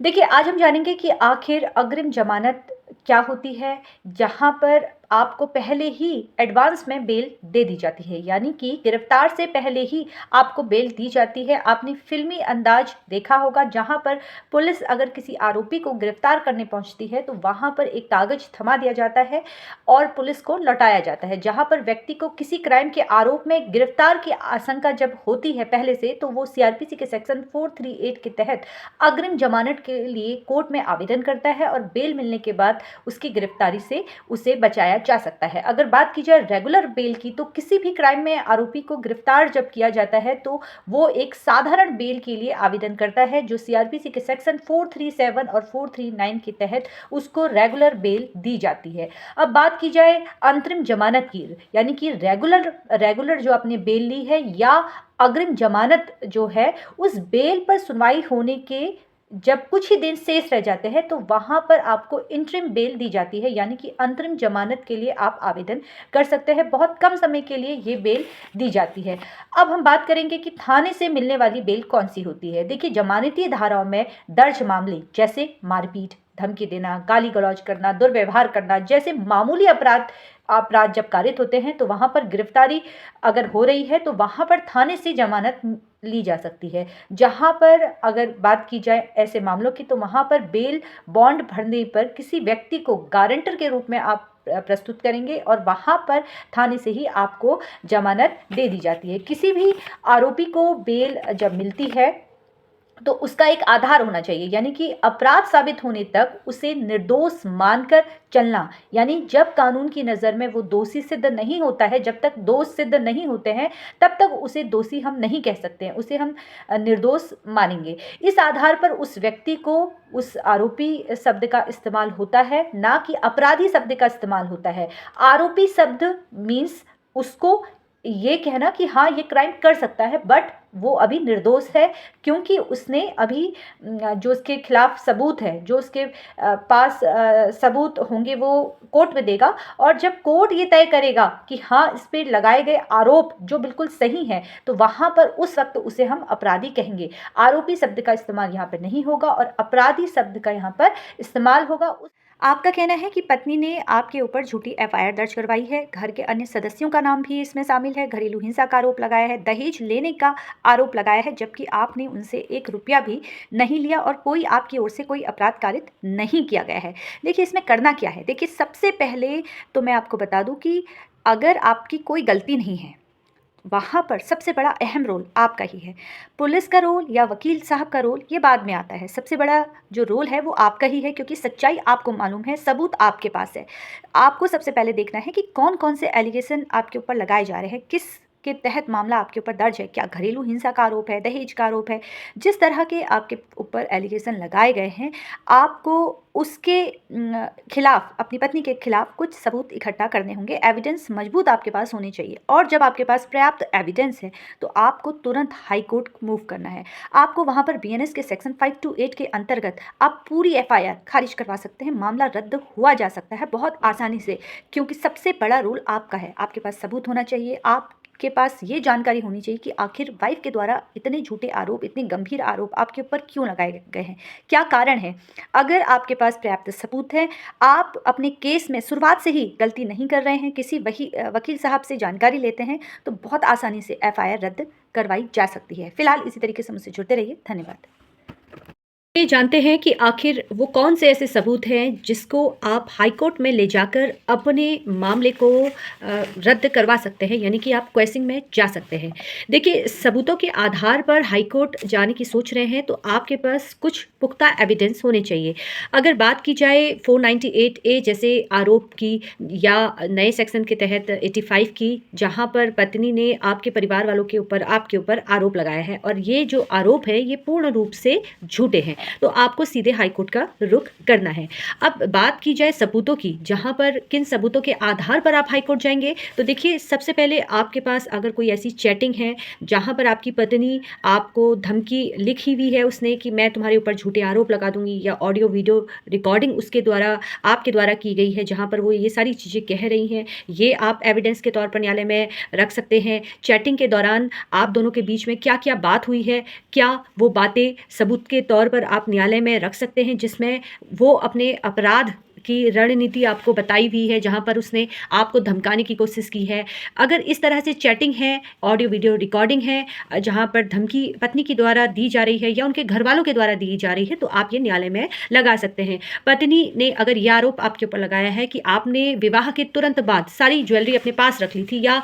देखिए, आज हम जानेंगे कि आखिर अग्रिम ज़मानत क्या होती है, जहाँ पर आपको पहले ही एडवांस में बेल दे दी जाती है, यानी कि गिरफ्तार से पहले ही आपको बेल दी जाती है। आपने फ़िल्मी अंदाज़ देखा होगा, जहाँ पर पुलिस अगर किसी आरोपी को गिरफ्तार करने पहुँचती है, तो वहाँ पर एक कागज़ थमा दिया जाता है और पुलिस को लौटाया जाता है। जहाँ पर व्यक्ति को किसी क्राइम के आरोप में गिरफ्तार की आशंका जब होती है पहले से, तो वो सीआरपीसी के सेक्शन 438 के तहत अग्रिम जमानत के लिए कोर्ट में आवेदन करता है और बेल मिलने के बाद उसकी गिरफ्तारी से उसे बचाया जा सकता है। अगर बात की जाए रेगुलर बेल की, तो किसी भी क्राइम में आरोपी को गिरफ्तार जब किया जाता है तो वो एक साधारण बेल के लिए आवेदन करता है, जो सीआरपीसी के सेक्शन 437 और 439 के तहत उसको रेगुलर बेल दी जाती है। अब बात की जाए अंतरिम जमानत की, यानी कि रेगुलर जो आपने बेल ली है या अग्रिम जमानत जो है, उस बेल पर सुनवाई होने के जब कुछ ही दिन शेष रह जाते हैं, तो वहाँ पर आपको इंटरिम बेल दी जाती है, यानी कि अंतरिम जमानत के लिए आप आवेदन कर सकते हैं। बहुत कम समय के लिए ये बेल दी जाती है। अब हम बात करेंगे कि थाने से मिलने वाली बेल कौन सी होती है। देखिए, जमानती धाराओं में दर्ज मामले जैसे मारपीट, धमकी देना, गाली गलौज करना, दुर्व्यवहार करना जैसे मामूली अपराध जब कारित होते हैं, तो वहाँ पर गिरफ्तारी अगर हो रही है, तो वहाँ पर थाने से जमानत ली जा सकती है। जहाँ पर अगर बात की जाए ऐसे मामलों की, तो वहाँ पर बेल बॉन्ड भरने पर किसी व्यक्ति को गारंटर के रूप में आप प्रस्तुत करेंगे और वहाँ पर थाने से ही आपको जमानत दे दी जाती है। किसी भी आरोपी को बेल जब मिलती है, तो उसका एक आधार होना चाहिए, यानी कि अपराध साबित होने तक उसे निर्दोष मानकर चलना। यानी जब कानून की नज़र में वो दोषी सिद्ध नहीं होता है, जब तक दोष सिद्ध नहीं होते हैं, तब तक उसे दोषी हम नहीं कह सकते हैं, उसे हम निर्दोष मानेंगे। इस आधार पर उस व्यक्ति को उस आरोपी शब्द का इस्तेमाल होता है, ना कि अपराधी शब्द का इस्तेमाल होता है। आरोपी शब्द मीन्स उसको ये कहना कि हाँ, ये क्राइम कर सकता है, बट वो अभी निर्दोष है, क्योंकि उसने अभी जो उसके खिलाफ सबूत है, जो उसके पास सबूत होंगे, वो कोर्ट में देगा। और जब कोर्ट ये तय करेगा कि हाँ, इस पे लगाए गए आरोप जो बिल्कुल सही हैं, तो वहाँ पर उस वक्त उसे हम अपराधी कहेंगे। आरोपी शब्द का इस्तेमाल यहाँ पर नहीं होगा और अपराधी शब्द का यहाँ पर इस्तेमाल होगा। आपका कहना है कि पत्नी ने आपके ऊपर झूठी एफआईआर दर्ज करवाई है, घर के अन्य सदस्यों का नाम भी इसमें शामिल है, घरेलू हिंसा का आरोप लगाया है, दहेज लेने का आरोप लगाया है, जबकि आपने उनसे 1 रुपया भी नहीं लिया और कोई आपकी ओर से कोई अपराध कारित नहीं किया गया है। देखिए, इसमें करना क्या है। देखिए, सबसे पहले तो मैं आपको बता दूं कि अगर आपकी कोई गलती नहीं है, वहाँ पर सबसे बड़ा अहम रोल आपका ही है। पुलिस का रोल या वकील साहब का रोल ये बाद में आता है। सबसे बड़ा जो रोल है वो आपका ही है, क्योंकि सच्चाई आपको मालूम है, सबूत आपके पास है। आपको सबसे पहले देखना है कि कौन-कौन से एलिगेशन आपके ऊपर लगाए जा रहे हैं, किस के तहत मामला आपके ऊपर दर्ज है। क्या घरेलू हिंसा का आरोप है, दहेज का आरोप है? जिस तरह के आपके ऊपर एलिगेशन लगाए गए हैं, आपको उसके खिलाफ, अपनी पत्नी के खिलाफ कुछ सबूत इकट्ठा करने होंगे। एविडेंस मजबूत आपके पास होनी चाहिए और जब आपके पास पर्याप्त एविडेंस है, तो आपको तुरंत हाई कोर्ट मूव करना है। आपको वहाँ पर बीएनएस के सेक्शन 528 के अंतर्गत आप पूरी एफआईआर खारिज करवा सकते हैं। मामला रद्द हुआ जा सकता है बहुत आसानी से, क्योंकि सबसे बड़ा रोल आपका है। आपके पास सबूत होना चाहिए, आपके पास ये जानकारी होनी चाहिए कि आखिर वाइफ के द्वारा इतने झूठे आरोप, इतने गंभीर आरोप आपके ऊपर क्यों लगाए गए हैं, क्या कारण है। अगर आपके पास पर्याप्त सबूत है, आप अपने केस में शुरुआत से ही गलती नहीं कर रहे हैं, किसी वकील साहब से जानकारी लेते हैं, तो बहुत आसानी से एफआईआर रद्द करवाई जा सकती है। फिलहाल इसी तरीके से मुझसे जुड़ते रहिए। धन्यवाद। ये जानते हैं कि आखिर वो कौन से ऐसे सबूत हैं जिसको आप हाई कोर्ट में ले जाकर अपने मामले को रद्द करवा सकते हैं, यानी कि आप क्वेसिंग में जा सकते हैं। देखिए, सबूतों के आधार पर हाई कोर्ट जाने की सोच रहे हैं, तो आपके पास कुछ पुख्ता एविडेंस होने चाहिए। अगर बात की जाए 498A जैसे आरोप की, या नए सेक्शन के तहत 85 की, जहाँ पर पत्नी ने आपके परिवार वालों के ऊपर, आपके ऊपर आरोप लगाया है और ये जो आरोप है ये पूर्ण रूप से झूठे हैं, तो आपको सीधे हाईकोर्ट का रुख करना है। अब बात की जाए सबूतों की, जहां पर किन सबूतों के आधार पर आप हाईकोर्ट जाएंगे, तो देखिए, सबसे पहले आपके पास अगर कोई ऐसी चैटिंग है जहां पर आपकी पत्नी आपको धमकी लिखी हुई है उसने कि मैं तुम्हारे ऊपर झूठे आरोप लगा दूंगी, या ऑडियो वीडियो रिकॉर्डिंग उसके द्वारा, आपके द्वारा की गई है, जहां पर वो ये सारी चीज़ें कह रही हैं, ये आप एविडेंस के तौर पर न्यायालय में रख सकते हैं। चैटिंग के दौरान आप दोनों के बीच में क्या क्या बात हुई है, क्या वो बातें सबूत के तौर पर आप न्यायालय में रख सकते हैं, जिसमें वो अपने अपराध की रणनीति आपको बताई हुई है, जहाँ पर उसने आपको धमकाने की कोशिश की है। अगर इस तरह से चैटिंग है, ऑडियो वीडियो रिकॉर्डिंग है, जहाँ पर धमकी पत्नी के द्वारा दी जा रही है या उनके घरवालों के द्वारा दी जा रही है, तो आप ये न्यायालय में लगा सकते हैं। पत्नी ने अगर ये आरोप आपके ऊपर लगाया है कि आपने विवाह के तुरंत बाद सारी ज्वेलरी अपने पास रख ली थी, या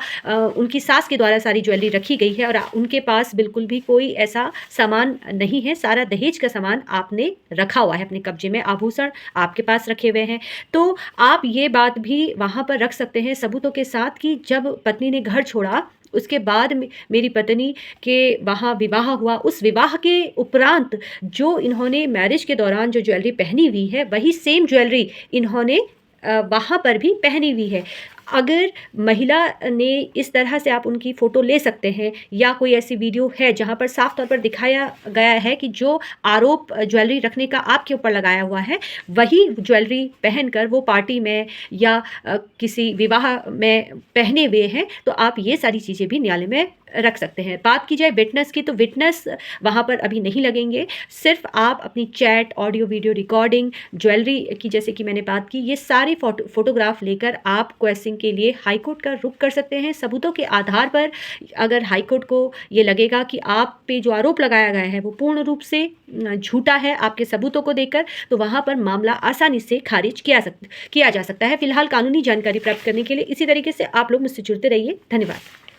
उनकी सास के द्वारा सारी ज्वेलरी रखी गई है और उनके पास बिल्कुल भी कोई ऐसा सामान नहीं है, सारा दहेज का सामान आपने रखा हुआ है अपने कब्जे में, आभूषण आपके पास रखे हुए हैं, तो आप ये बात भी वहाँ पर रख सकते हैं सबूतों के साथ कि जब पत्नी ने घर छोड़ा, उसके बाद मेरी पत्नी के वहाँ विवाह हुआ, उस विवाह के उपरांत जो इन्होंने मैरिज के दौरान जो ज्वेलरी पहनी हुई है, वही सेम ज्वेलरी इन्होंने वहाँ पर भी पहनी हुई है। अगर महिला ने इस तरह से, आप उनकी फ़ोटो ले सकते हैं, या कोई ऐसी वीडियो है जहाँ पर साफ तौर पर दिखाया गया है कि जो आरोप ज्वेलरी रखने का आपके ऊपर लगाया हुआ है, वही ज्वेलरी पहनकर वो पार्टी में या किसी विवाह में पहने हुए हैं, तो आप ये सारी चीज़ें भी न्यायालय में रख सकते हैं। बात की जाए विटनेस की, तो विटनेस वहाँ पर अभी नहीं लगेंगे, सिर्फ आप अपनी chat, audio video recording, jewellery की जैसे कि मैंने बात की, ये सारे फोटोग्राफ लेकर आप क्वेश्चन के लिए हाई कोर्ट का रुख कर सकते हैं। सबूतों के आधार पर अगर हाई कोर्ट को ये लगेगा कि आप पे जो आरोप लगाया गया है वो पूर्ण रूप से झूठा है आपके सबूतों को देखकर, तो वहाँ पर मामला आसानी से खारिज किया जा सकता है। फिलहाल कानूनी जानकारी प्राप्त करने के लिए इसी तरीके से आप लोग मुझसे जुड़ते रहिए। धन्यवाद।